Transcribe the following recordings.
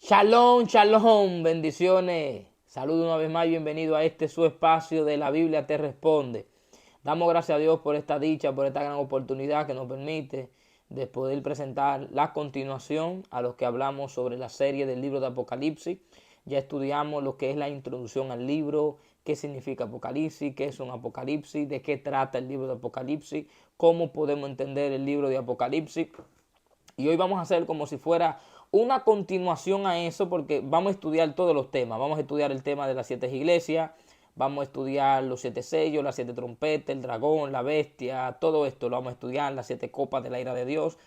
Shalom, shalom, bendiciones. Saludos una vez más y bienvenido a este su espacio de La Biblia te responde. Damos gracias a Dios por esta dicha, por esta gran oportunidad que nos permite de poder presentar la continuación a los que hablamos sobre la serie del libro de Apocalipsis. Ya estudiamos lo que es la introducción al libro, qué significa Apocalipsis, qué es un Apocalipsis, de qué trata el libro de Apocalipsis, cómo podemos entender el libro de Apocalipsis. Y hoy vamos a hacer como si fuera una continuación a eso, porque vamos a estudiar todos los temas. Vamos a estudiar el tema de las 7 iglesias, vamos a estudiar los 7 sellos, las 7 trompetas, el dragón, la bestia, todo esto lo vamos a estudiar, las 7 copas de la ira de Dios,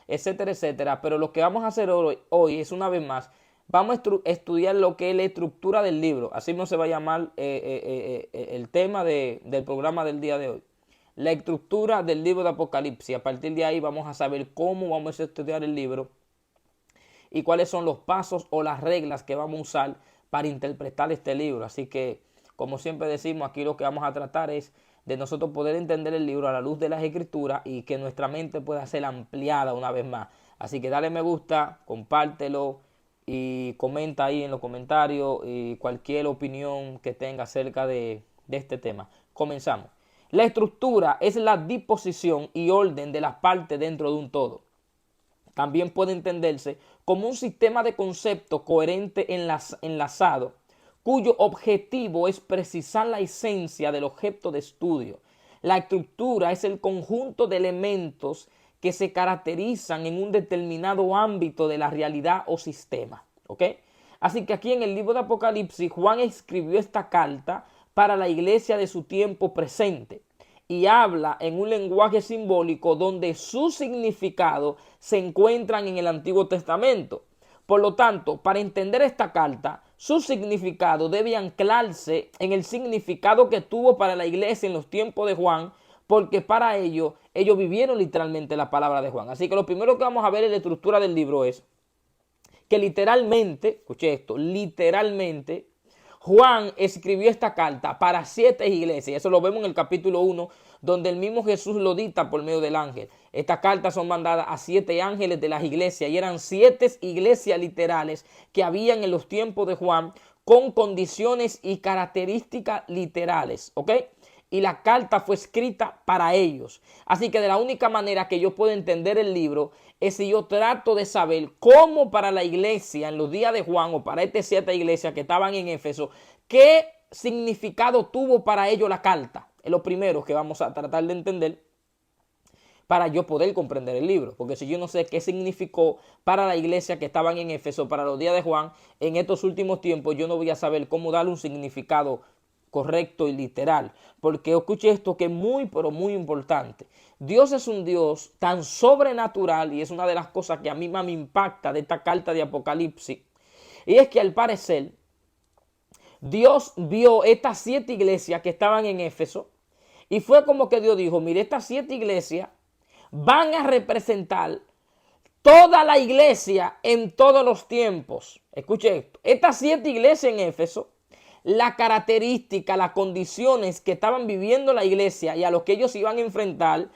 etcétera, etcétera. Pero lo que vamos a hacer hoy es una vez más, vamos a estudiar lo que es la estructura del libro. Así no se va a llamar el tema del programa del día de hoy. La estructura del libro de Apocalipsis. A partir de ahí vamos a saber cómo vamos a estudiar el libro y cuáles son los pasos o las reglas que vamos a usar para interpretar este libro. Así que, como siempre decimos, aquí lo que vamos a tratar es de nosotros poder entender el libro a la luz de las escrituras y que nuestra mente pueda ser ampliada una vez más. Así que dale me gusta, compártelo y comenta ahí en los comentarios y cualquier opinión que tenga acerca de este tema. Comenzamos. La estructura es la disposición y orden de las partes dentro de un todo. También puede entenderse como un sistema de conceptos coherente enlazado, cuyo objetivo es precisar la esencia del objeto de estudio. La estructura es el conjunto de elementos que se caracterizan en un determinado ámbito de la realidad o sistema. ¿Ok? Así que aquí en el libro de Apocalipsis, Juan escribió esta carta para la iglesia de su tiempo presente y habla en un lenguaje simbólico donde su significado se encuentran en el Antiguo Testamento. Por lo tanto, para entender esta carta, su significado debe anclarse en el significado que tuvo para la iglesia en los tiempos de Juan, porque para ellos vivieron literalmente la palabra de Juan. Así que lo primero que vamos a ver en la estructura del libro es que literalmente, escuche esto, literalmente Juan escribió esta carta para 7 iglesias. Eso lo vemos en el capítulo 1, donde el mismo Jesús lo dicta por medio del ángel. Estas cartas son mandadas a 7 ángeles de las iglesias y eran 7 iglesias literales que habían en los tiempos de Juan con condiciones y características literales. ¿Ok? Y la carta fue escrita para ellos. Así que de la única manera que yo puedo entender el libro es si yo trato de saber cómo para la iglesia en los días de Juan o para estas 7 iglesias que estaban en Éfeso, qué significado tuvo para ellos la carta. Es lo primero que vamos a tratar de entender para yo poder comprender el libro. Porque si yo no sé qué significó para la iglesia que estaban en Éfeso, para los días de Juan, en estos últimos tiempos, yo no voy a saber cómo darle un significado correcto y literal. Porque escuche esto que es muy, pero muy importante. Dios es un Dios tan sobrenatural y es una de las cosas que a mí más me impacta de esta carta de Apocalipsis. Y es que al parecer, Dios vio estas 7 iglesias que estaban en Éfeso y fue como que Dios dijo, mire, estas 7 iglesias van a representar toda la iglesia en todos los tiempos. Escuche esto, estas 7 iglesias en Éfeso, la característica, las condiciones que estaban viviendo la iglesia y a los que ellos iban a enfrentar,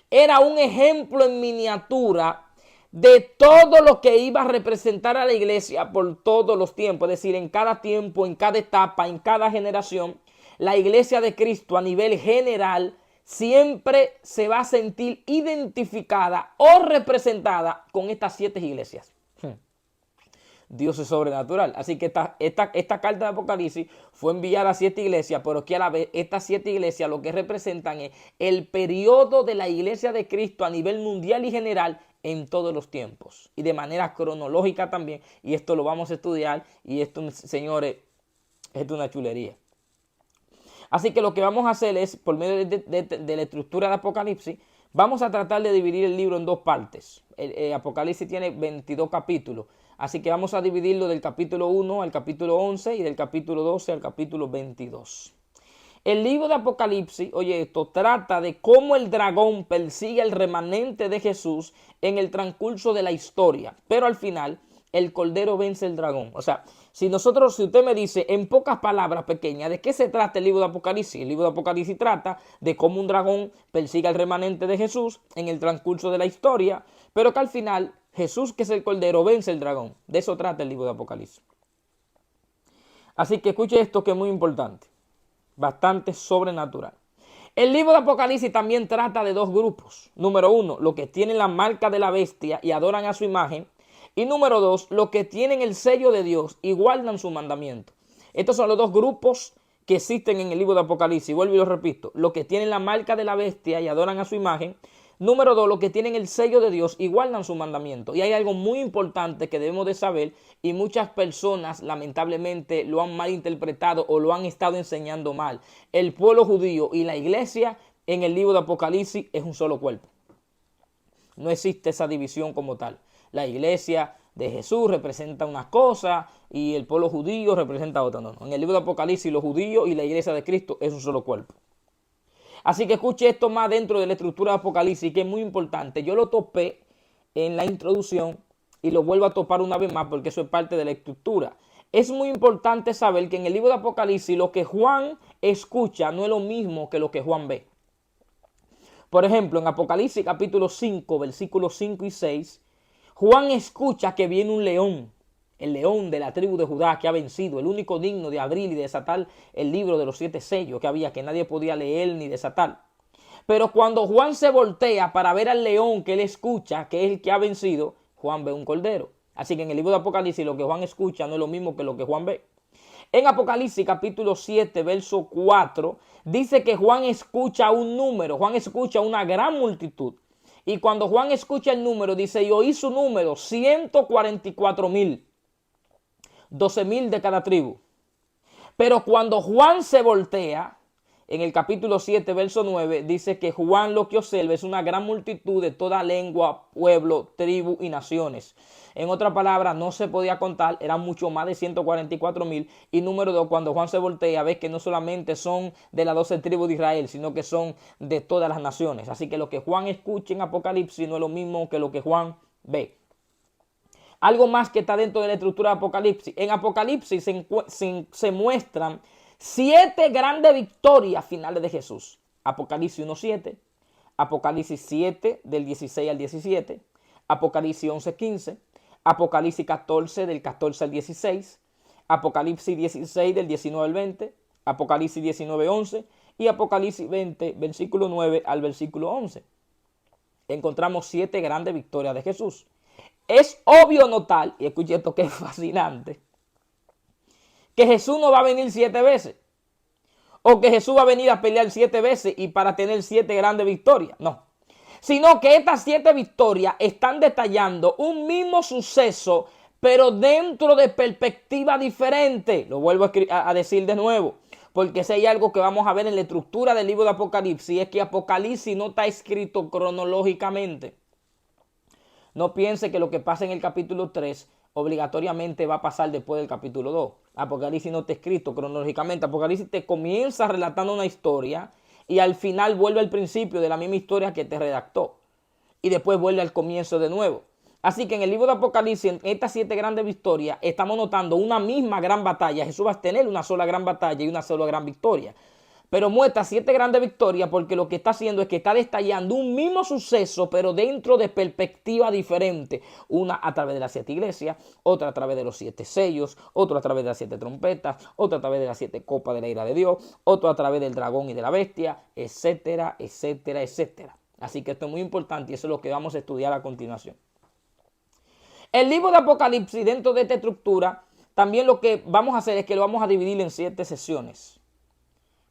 era un ejemplo en miniatura de todo lo que iba a representar a la iglesia por todos los tiempos. Es decir, en cada tiempo, en cada etapa, en cada generación, la iglesia de Cristo a nivel general siempre se va a sentir identificada o representada con estas 7 iglesias. Dios es sobrenatural. Así que esta carta de Apocalipsis fue enviada a 7 iglesias, pero que a la vez estas 7 iglesias lo que representan es el periodo de la iglesia de Cristo a nivel mundial y general en todos los tiempos. Y de manera cronológica también. Y esto lo vamos a estudiar. Y esto, señores, es una chulería. Así que lo que vamos a hacer es, por medio de la estructura de Apocalipsis, vamos a tratar de dividir el libro en 2 partes. Apocalipsis tiene 22 capítulos. Así que vamos a dividirlo del capítulo 1 al capítulo 11 y del capítulo 12 al capítulo 22. El libro de Apocalipsis, oye esto, trata de cómo el dragón persigue al remanente de Jesús en el transcurso de la historia. Pero al final, el cordero vence al dragón. O sea, si usted me dice en pocas palabras pequeñas, ¿de qué se trata el libro de Apocalipsis? El libro de Apocalipsis trata de cómo un dragón persigue al remanente de Jesús en el transcurso de la historia, pero que al final Jesús, que es el Cordero, vence el dragón. De eso trata el libro de Apocalipsis. Así que escuche esto que es muy importante, bastante sobrenatural. El libro de Apocalipsis también trata de dos grupos. Número uno, los que tienen la marca de la bestia y adoran a su imagen. Y número dos, los que tienen el sello de Dios y guardan su mandamiento. Estos son los dos grupos que existen en el libro de Apocalipsis. Vuelvo y lo repito. Los que tienen la marca de la bestia y adoran a su imagen. Número dos, los que tienen el sello de Dios y guardan su mandamiento. Y hay algo muy importante que debemos de saber y muchas personas lamentablemente lo han malinterpretado o lo han estado enseñando mal. El pueblo judío y la iglesia en el libro de Apocalipsis es un solo cuerpo. No existe esa división como tal. La iglesia de Jesús representa una cosa y el pueblo judío representa otra. No. En el libro de Apocalipsis los judíos y la iglesia de Cristo es un solo cuerpo. Así que escuche esto más dentro de la estructura de Apocalipsis, que es muy importante. Yo lo topé en la introducción y lo vuelvo a topar una vez más porque eso es parte de la estructura. Es muy importante saber que en el libro de Apocalipsis lo que Juan escucha no es lo mismo que lo que Juan ve. Por ejemplo, en Apocalipsis capítulo 5, versículos 5 y 6, Juan escucha que viene un león. El león de la tribu de Judá que ha vencido, el único digno de abrir y desatar el libro de los 7 sellos que había, que nadie podía leer ni desatar. Pero cuando Juan se voltea para ver al león que él escucha, que es el que ha vencido, Juan ve un cordero. Así que en el libro de Apocalipsis lo que Juan escucha no es lo mismo que lo que Juan ve. En Apocalipsis capítulo 7, verso 4, dice que Juan escucha un número, Juan escucha una gran multitud. Y cuando Juan escucha el número, dice, y oí su número, 144,000. 12,000 de cada tribu. Pero cuando Juan se voltea, en el capítulo 7, verso 9, dice que Juan lo que observa es una gran multitud de toda lengua, pueblo, tribu y naciones. En otras palabras, no se podía contar, eran mucho más de 144,000. Y número 2, cuando Juan se voltea, ve que no solamente son de las 12 tribus de Israel, sino que son de todas las naciones. Así que lo que Juan escucha en Apocalipsis no es lo mismo que lo que Juan ve. Algo más que está dentro de la estructura de Apocalipsis. En Apocalipsis se muestran 7 grandes victorias finales de Jesús. Apocalipsis 1:7, Apocalipsis 7 del 16 al 17, Apocalipsis 11:15, Apocalipsis 14 del 14 al 16, Apocalipsis 16 del 19 al 20, Apocalipsis 19:11 y Apocalipsis 20, versículo 9 al versículo 11. Encontramos 7 grandes victorias de Jesús. Es obvio notar, y escuche esto que es fascinante, que Jesús no va a venir 7 veces. O que Jesús va a venir a pelear 7 veces y para tener 7 grandes victorias. No. Sino que estas 7 victorias están detallando un mismo suceso, pero dentro de perspectiva diferente. Lo vuelvo a decir de nuevo. Porque si hay algo que vamos a ver en la estructura del libro de Apocalipsis, es que Apocalipsis no está escrito cronológicamente. No piense que lo que pasa en el capítulo 3 obligatoriamente va a pasar después del capítulo 2. Apocalipsis no está escrito cronológicamente. Apocalipsis te comienza relatando una historia y al final vuelve al principio de la misma historia que te redactó. Y después vuelve al comienzo de nuevo. Así que en el libro de Apocalipsis, en estas 7 grandes victorias, estamos notando una misma gran batalla. Jesús va a tener una sola gran batalla y una sola gran victoria. Pero muestra 7 grandes victorias porque lo que está haciendo es que está detallando un mismo suceso, pero dentro de perspectiva diferente. Una a través de las 7 iglesias, otra a través de los 7 sellos, otra a través de las 7 trompetas, otra a través de las 7 copas de la ira de Dios, otra a través del dragón y de la bestia, etcétera, etcétera, etcétera. Así que esto es muy importante y eso es lo que vamos a estudiar a continuación. El libro de Apocalipsis, dentro de esta estructura, también lo que vamos a hacer es que lo vamos a dividir en 7 sesiones.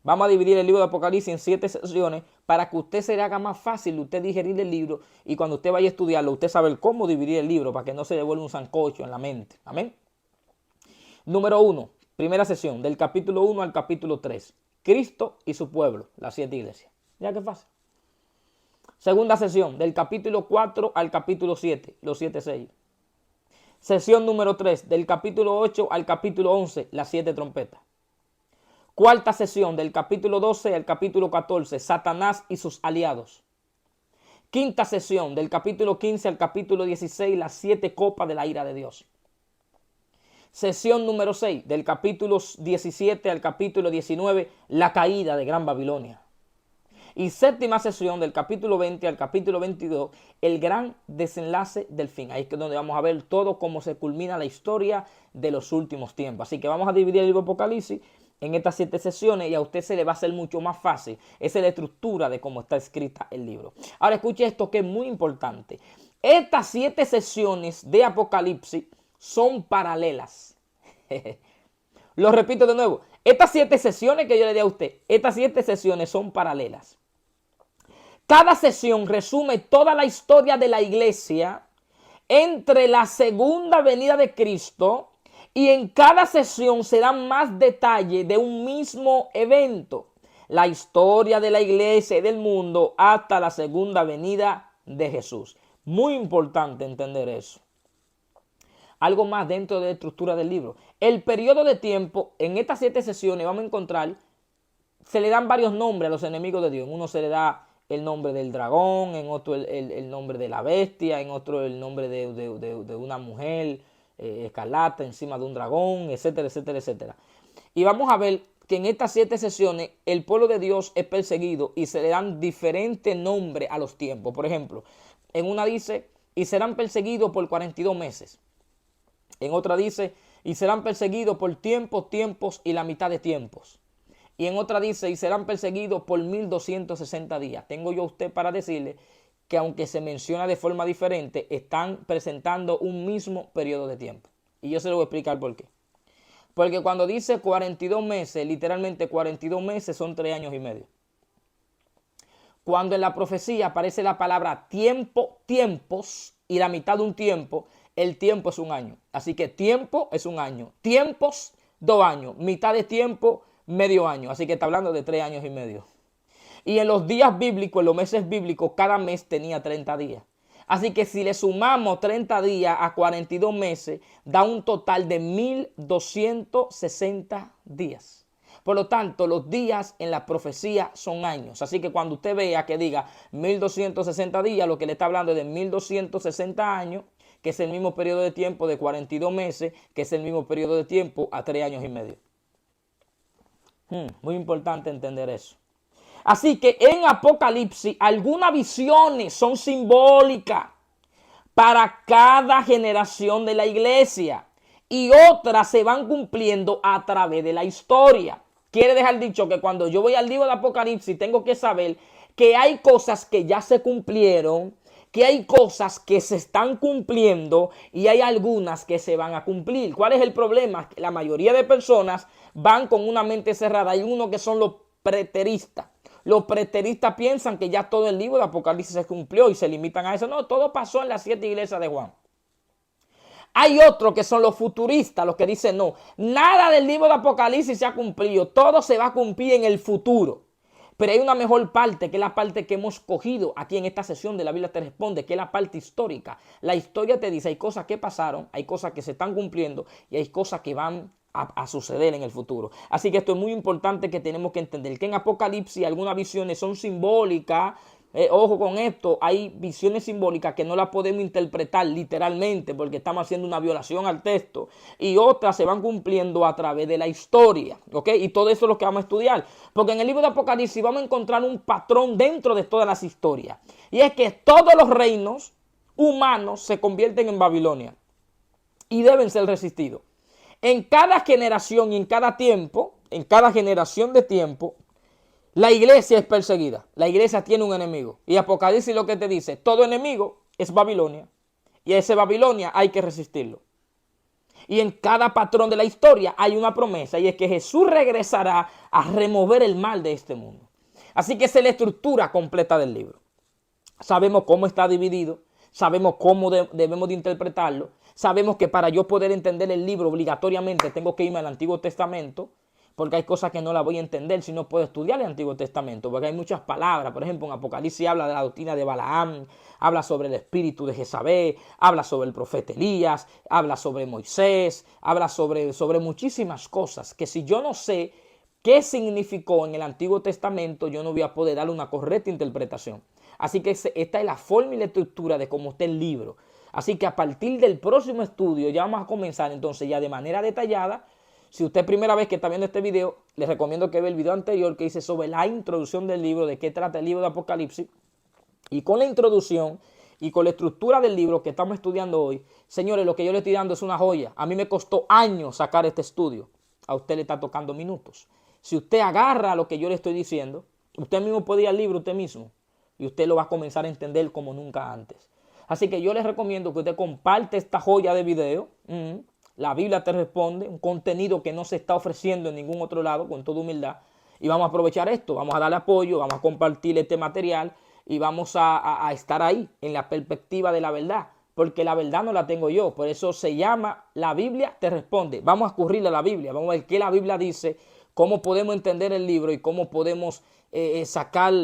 Vamos a dividir el libro de Apocalipsis en 7 sesiones para que usted se le haga más fácil usted digerir el libro y cuando usted vaya a estudiarlo, usted sabe cómo dividir el libro para que no se le vuelva un sancocho en la mente. Amén. Número 1, primera sesión, del capítulo 1 al capítulo 3. Cristo y su pueblo, las 7 iglesias. Ya que fácil. Segunda sesión, del capítulo 4 al capítulo 7, los 7 sellos. Sesión número 3, del capítulo 8 al capítulo 11, las 7 trompetas. Cuarta sesión, del capítulo 12 al capítulo 14, Satanás y sus aliados. Quinta sesión, del capítulo 15 al capítulo 16, las 7 copas de la ira de Dios. Sesión número 6, del capítulo 17 al capítulo 19, la caída de Gran Babilonia. Y séptima sesión, del capítulo 20 al capítulo 22, el gran desenlace del fin. Ahí es donde vamos a ver todo cómo se culmina la historia de los últimos tiempos. Así que vamos a dividir el libro de Apocalipsis en estas 7 sesiones y a usted se le va a hacer mucho más fácil. Esa es la estructura de cómo está escrita el libro. Ahora escuche esto que es muy importante. Estas 7 sesiones de Apocalipsis son paralelas. Lo repito de nuevo. Estas 7 sesiones que yo le di a usted, estas 7 sesiones son paralelas. Cada sesión resume toda la historia de la iglesia entre la segunda venida de Cristo y en cada sesión se dan más detalles de un mismo evento. La historia de la iglesia y del mundo hasta la segunda venida de Jesús. Muy importante entender eso. Algo más dentro de la estructura del libro. El periodo de tiempo, en estas 7 sesiones vamos a encontrar, se le dan varios nombres a los enemigos de Dios. En uno se le da el nombre del dragón, en otro el nombre de la bestia, en otro el nombre de una mujer escarlata encima de un dragón, etcétera, etcétera, etcétera. Y vamos a ver que en estas 7 sesiones el pueblo de Dios es perseguido y se le dan diferentes nombres a los tiempos. Por ejemplo, en una dice, y serán perseguidos por 42 meses. En otra dice, y serán perseguidos por tiempos y la mitad de tiempos. Y en otra dice, y serán perseguidos por 1260 días. Tengo yo a usted para decirle que aunque se menciona de forma diferente, están presentando un mismo periodo de tiempo. Y yo se lo voy a explicar por qué. Porque cuando dice 42 meses, literalmente 42 meses son 3 años y medio. Cuando en la profecía aparece la palabra tiempos y la mitad de un tiempo, el tiempo es un año. Así que tiempo es un año. Tiempos, 2 años. Mitad de tiempo, medio año. Así que está hablando de 3 años y medio. Y en los días bíblicos, en los meses bíblicos, cada mes tenía 30 días. Así que si le sumamos 30 días a 42 meses, da un total de 1260 días. Por lo tanto, los días en la profecía son años. Así que cuando usted vea que diga 1260 días, lo que le está hablando es de 1260 años, que es el mismo periodo de tiempo de 42 meses, que es el mismo periodo de tiempo a 3 años y medio. Muy importante entender eso. Así que en Apocalipsis algunas visiones son simbólicas para cada generación de la iglesia y otras se van cumpliendo a través de la historia. Quiere dejar dicho que cuando yo voy al libro de Apocalipsis tengo que saber que hay cosas que ya se cumplieron, que hay cosas que se están cumpliendo y hay algunas que se van a cumplir. ¿Cuál es el problema? La mayoría de personas van con una mente cerrada. Hay unos que son los preteristas. Los preteristas piensan que ya todo el libro de Apocalipsis se cumplió y se limitan a eso. No, todo pasó en las 7 iglesias de Juan. Hay otros que son los futuristas, los que dicen no, nada del libro de Apocalipsis se ha cumplido, todo se va a cumplir en el futuro. Pero hay una mejor parte, que es la parte que hemos cogido aquí en esta sesión de la Biblia te responde, que es la parte histórica. La historia te dice, hay cosas que pasaron, hay cosas que se están cumpliendo y hay cosas que van a suceder en el futuro. Así que esto es muy importante que tenemos que entender, que en Apocalipsis algunas visiones son simbólicas. Ojo con esto, hay visiones simbólicas que no las podemos interpretar literalmente porque estamos haciendo una violación al texto y otras se van cumpliendo a través de la historia, ¿ok? Y todo eso es lo que vamos a estudiar, porque en el libro de Apocalipsis vamos a encontrar un patrón dentro de todas las historias y es que todos los reinos humanos se convierten en Babilonia y deben ser resistidos. En cada generación y en cada tiempo, en cada generación de tiempo, la iglesia es perseguida. La iglesia tiene un enemigo. Y Apocalipsis lo que te dice, todo enemigo es Babilonia. Y a ese Babilonia hay que resistirlo. Y en cada patrón de la historia hay una promesa. Y es que Jesús regresará a remover el mal de este mundo. Así que esa es la estructura completa del libro. Sabemos cómo está dividido. Sabemos cómo debemos de interpretarlo. Sabemos que para yo poder entender el libro obligatoriamente tengo que irme al Antiguo Testamento. Porque hay cosas que no las voy a entender si no puedo estudiar el Antiguo Testamento. Porque hay muchas palabras. Por ejemplo, en Apocalipsis habla de la doctrina de Balaam, habla sobre el espíritu de Jezabel, habla sobre el profeta Elías, habla sobre Moisés, habla sobre muchísimas cosas que si yo no sé qué significó en el Antiguo Testamento, yo no voy a poder darle una correcta interpretación. Así que esta es la forma y la estructura de cómo está el libro. Así que a partir del próximo estudio ya vamos a comenzar entonces ya de manera detallada Si usted es primera vez que está viendo este video, les recomiendo que vea el video anterior que hice sobre la introducción del libro, de qué trata el libro de Apocalipsis. Y con la introducción y con la estructura del libro que estamos estudiando hoy, señores, lo que yo le estoy dando es una joya. A mí me costó años sacar este estudio. A usted le está tocando minutos. Si usted agarra lo que yo le estoy diciendo, usted mismo puede ir al libro usted mismo y usted lo va a comenzar a entender como nunca antes. Así que yo les recomiendo que usted comparte esta joya de video. La Biblia te responde, un contenido que no se está ofreciendo en ningún otro lado, con toda humildad. Y vamos a aprovechar esto, vamos a darle apoyo, vamos a compartir este material y vamos a estar ahí en la perspectiva de la verdad. Porque la verdad no la tengo yo, por eso se llama La Biblia te responde. Vamos a escurrirle a la Biblia, vamos a ver qué la Biblia dice, cómo podemos entender el libro y cómo podemos sacar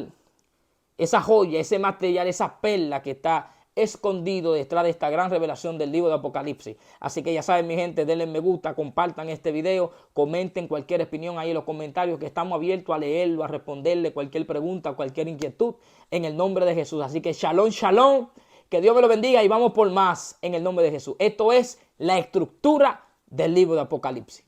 esa joya, ese material, esa perla que está escondido detrás de esta gran revelación del libro de Apocalipsis. Así que ya saben, mi gente, denle me gusta, compartan este video, comenten cualquier opinión ahí en los comentarios, que estamos abiertos a leerlo, a responderle cualquier pregunta, cualquier inquietud en el nombre de Jesús. Así que shalom, shalom, que Dios me lo bendiga y vamos por más en el nombre de Jesús. Esto es la estructura del libro de Apocalipsis.